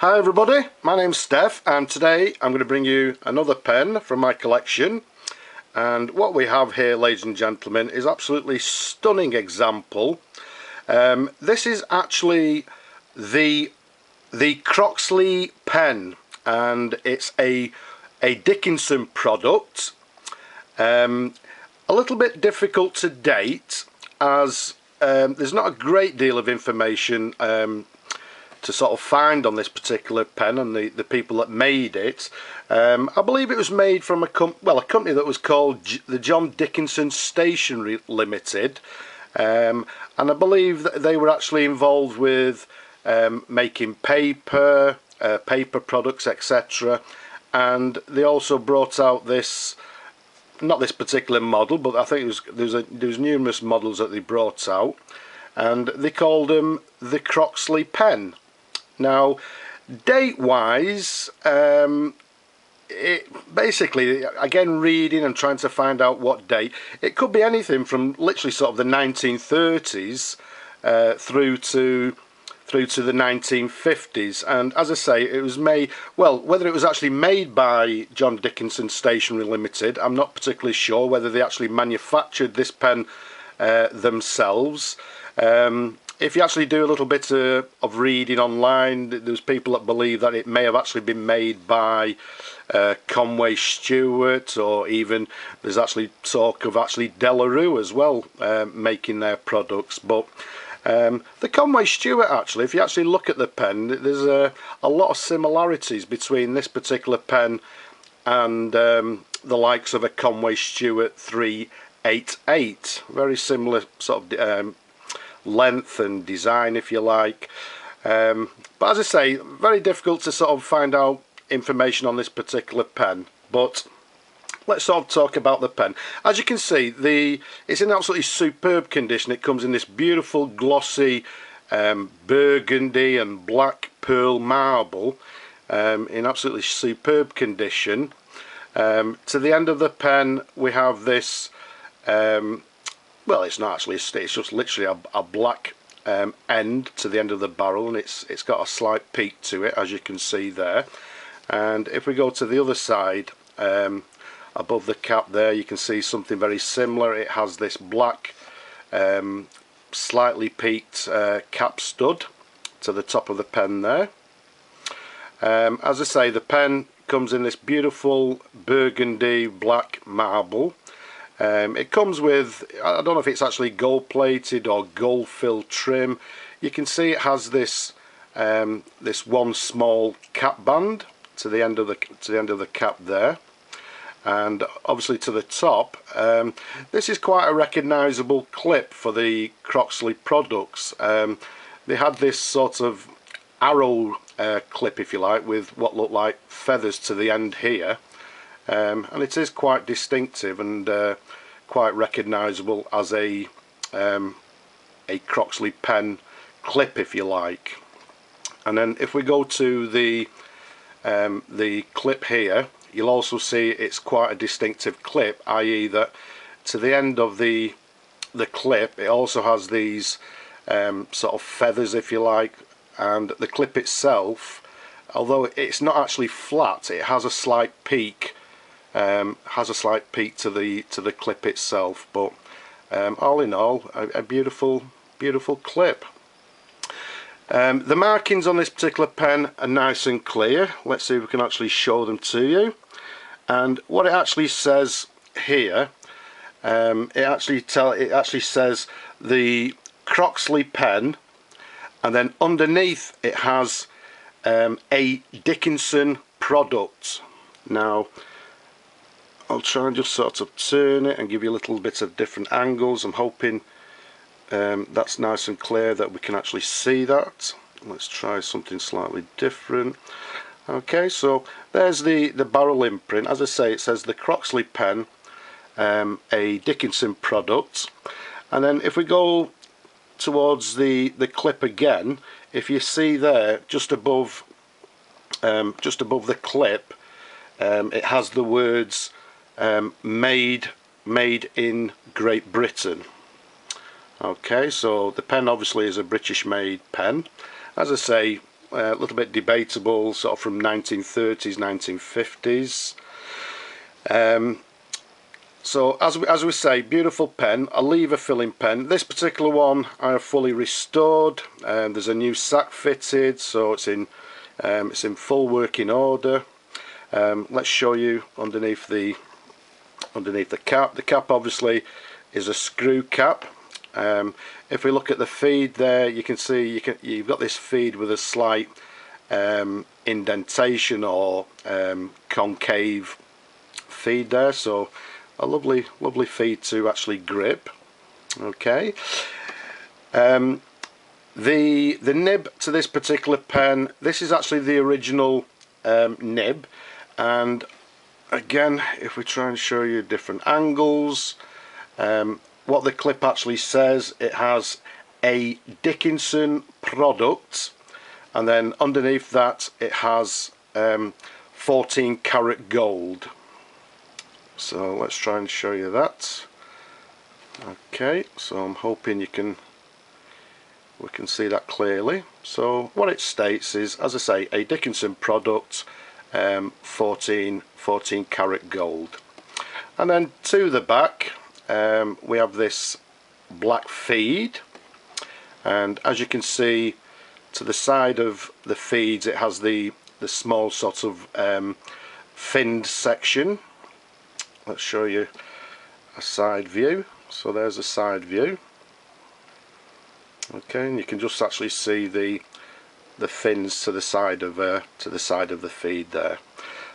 Hi everybody, my name's Steph and today I'm going to bring you another pen from my collection. And what we have here, ladies and gentlemen, is absolutely stunning example. This is actually the Croxley Pen, and it's a Dickenson product. A little bit difficult to date as there's not a great deal of information to sort of find on this particular pen and the people that made it. I believe it was made from a company that was called the John Dickinson Stationery Limited, and I believe that they were actually involved with making paper, paper products, etc. And they also brought out this, not this particular model, but I think there was numerous models that they brought out, and they called them the Croxley Pen. Now, date-wise, it basically, again, reading and trying to find out what date, it could be anything from literally sort of the 1930s through to the 1950s. And as I say, it was made, well, whether it was actually made by John Dickinson Stationery Limited, I'm not particularly sure whether they actually manufactured this pen themselves. If you actually do a little bit of reading online, there's people that believe that it may have actually been made by Conway Stewart, or even there's actually talk of actually Delarue as well making their products. But the Conway Stewart, actually, if you actually look at the pen, there's a lot of similarities between this particular pen and the likes of a Conway Stewart 388. Very similar sort of length and design, if you like, but as I say, very difficult to sort of find out information on this particular pen. But let's sort of talk about the pen. As you can see, it's in absolutely superb condition. It comes in this beautiful glossy burgundy and black pearl marble, in absolutely superb condition. To the end of the pen we have this well, it's not actually, it's just literally a black end to the end of the barrel, and it's got a slight peak to it, as you can see there. And if we go to the other side, above the cap there, you can see something very similar. It has this black slightly peaked cap stud to the top of the pen there. As I say, the pen comes in this beautiful burgundy black marble. It comes with, I don't know if it's actually gold plated or gold filled trim. You can see it has this this one small cap band to the end of the cap there, and obviously to the top. This is quite a recognisable clip for the Croxley products. They had this sort of arrow clip, if you like, with what looked like feathers to the end here. And it is quite distinctive and quite recognisable as a Croxley pen clip, if you like. And then if we go to the clip here, you'll also see it's quite a distinctive clip, i.e. that to the end of the clip it also has these sort of feathers, if you like, and the clip itself, although it's not actually flat, it has a slight peak. To the clip itself, but all in all, a beautiful clip. The markings on this particular pen are nice and clear. Let's see if we can actually show them to you. And what it actually says here, it actually says the Croxley Pen, and then underneath it has A Dickenson Product. Now, I'll try and just sort of turn it and give you a little bit of different angles. I'm hoping that's nice and clear that we can actually see that. Let's try something slightly different. Okay, so there's the barrel imprint. As I say, it says the Croxley Pen, A Dickenson Product. And then if we go towards the clip again, if you see there, just above the clip, it has the words made in Great Britain. Okay, so the pen obviously is a British made pen. As I say, a little bit debatable, sort of from 1930s, 1950s. So as we say, beautiful pen, a lever filling pen. This particular one I have fully restored. There's a new sack fitted, so it's in full working order. Let's show you underneath the cap. The cap obviously is a screw cap. If we look at the feed there, you can see you've got this feed with a slight indentation or concave feed there, so a lovely feed to actually grip. Okay. The nib to this particular pen, this is actually the original nib, and again, if we try and show you different angles, what the clip actually says, it has A Dickenson Product, and then underneath that it has 14 karat gold. So let's try and show you that. Okay, so I'm hoping we can see that clearly. So what it states is, as I say, A Dickenson Product, 14 karat gold. And then to the back, we have this black feed, and as you can see, to the side of the feeds it has the small sort of finned section. Let's show you a side view. So there's a side view. Okay, and you can just actually see the fins to the side of the feed there.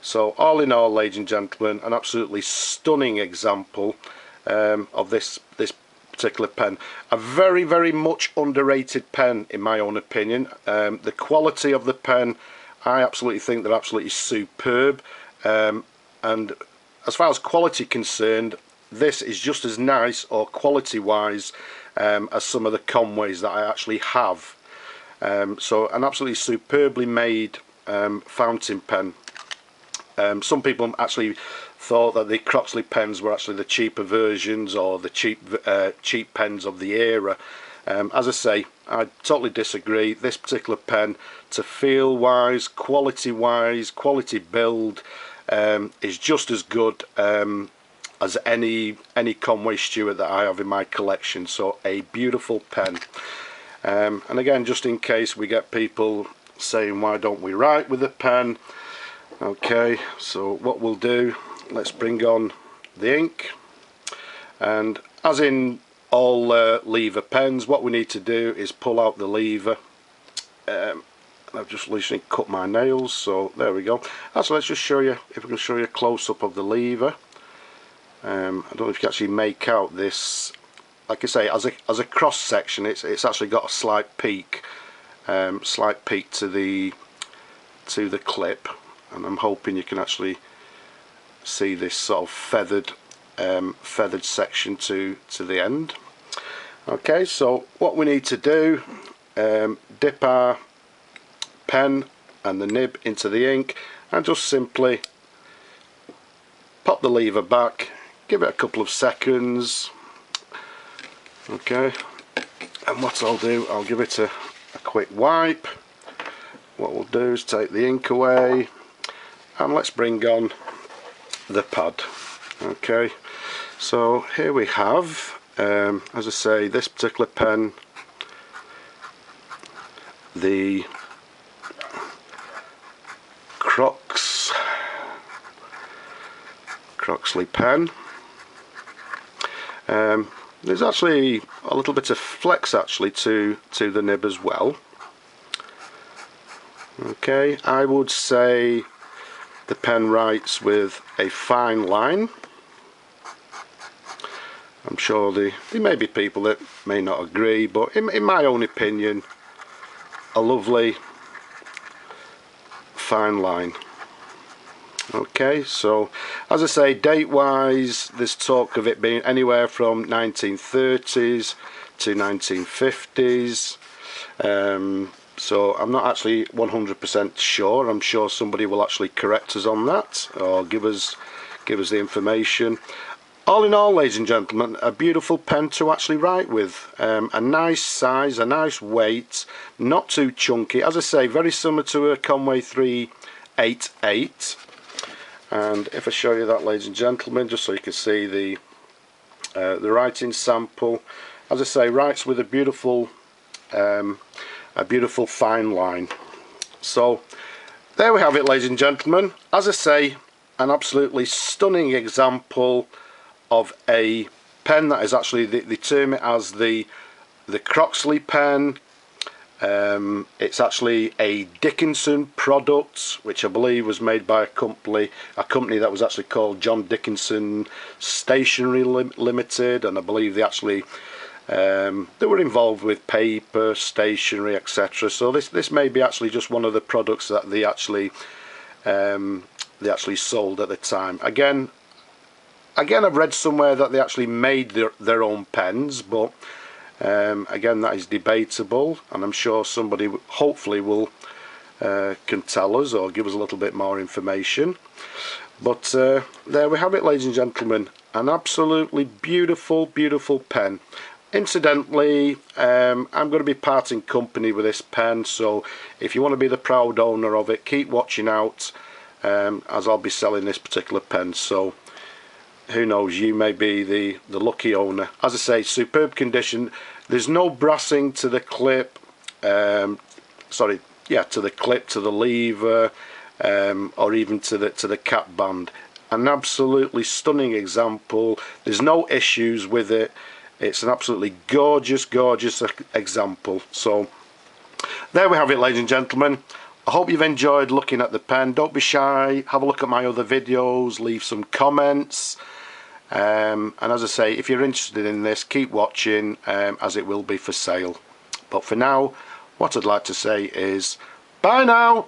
So all in all, ladies and gentlemen, an absolutely stunning example of this particular pen. A very much underrated pen in my own opinion. The quality of the pen, I absolutely think they're absolutely superb, and as far as quality concerned, this is just as nice or quality wise as some of the Conways that I actually have. So an absolutely superbly made fountain pen. Some people actually thought that the Croxley pens were actually the cheaper versions or the cheap pens of the era. As I say, I totally disagree. This particular pen, to feel wise, quality build, is just as good as any Conway Stewart that I have in my collection. So a beautiful pen. And again, just in case we get people saying why don't we write with a pen, okay, so what we'll do, let's bring on the ink, and as in all lever pens, what we need to do is pull out the lever. I've just literally cut my nails, so there we go. Actually, let's just show you, if we can show you a close-up of the lever. I don't know if you can actually make out this. Like I say, as a cross section, it's actually got a slight peak to the clip, and I'm hoping you can actually see this sort of feathered section to the end. Okay, so what we need to do, dip our pen and the nib into the ink and just simply pop the lever back, give it a couple of seconds. Okay, and what I'll do, I'll give it a quick wipe. What we'll do is take the ink away, and let's bring on the pad. Okay, so here we have, as I say, this particular pen, the Croxley Pen. There's actually a little bit of flex actually to the nib as well. Okay, I would say the pen writes with a fine line. I'm sure there may be people that may not agree, but in my own opinion, a lovely fine line. Okay, so as I say, date wise, there's talk of it being anywhere from 1930s to 1950s. So I'm not actually 100% sure. I'm sure somebody will actually correct us on that or give us the information. all in all, ladies and gentlemen, a beautiful pen to actually write with. A nice size, a nice weight, not too chunky. As I say, very similar to a Conway 388. And if I show you that, ladies and gentlemen, just so you can see the writing sample, as I say, writes with a beautiful fine line. So there we have it, ladies and gentlemen. As I say, an absolutely stunning example of a pen that is actually, they term it as the Croxley Pen. It's actually a Dickenson product, which I believe was made by a company that was actually called John Dickinson Stationery Limited, and I believe they actually they were involved with paper, stationery, etc. So this may be actually just one of the products that they actually sold at the time. Again, I've read somewhere that they actually made their own pens, but again, that is debatable, and I'm sure somebody hopefully will can tell us or give us a little bit more information. But there we have it, ladies and gentlemen, an absolutely beautiful pen. Incidentally, I'm going to be parting company with this pen, so if you want to be the proud owner of it, keep watching out, as I'll be selling this particular pen. So who knows, you may be the lucky owner. As I say, superb condition. There's no brassing to the clip, to the clip, to the lever, or even to the cap band. An absolutely stunning example. There's no issues with it. It's an absolutely gorgeous example. So there we have it, ladies and gentlemen. I hope you've enjoyed looking at the pen. Don't be shy, have a look at my other videos, leave some comments, and as I say, if you're interested in this, keep watching, as it will be for sale. But for now, what I'd like to say is bye now.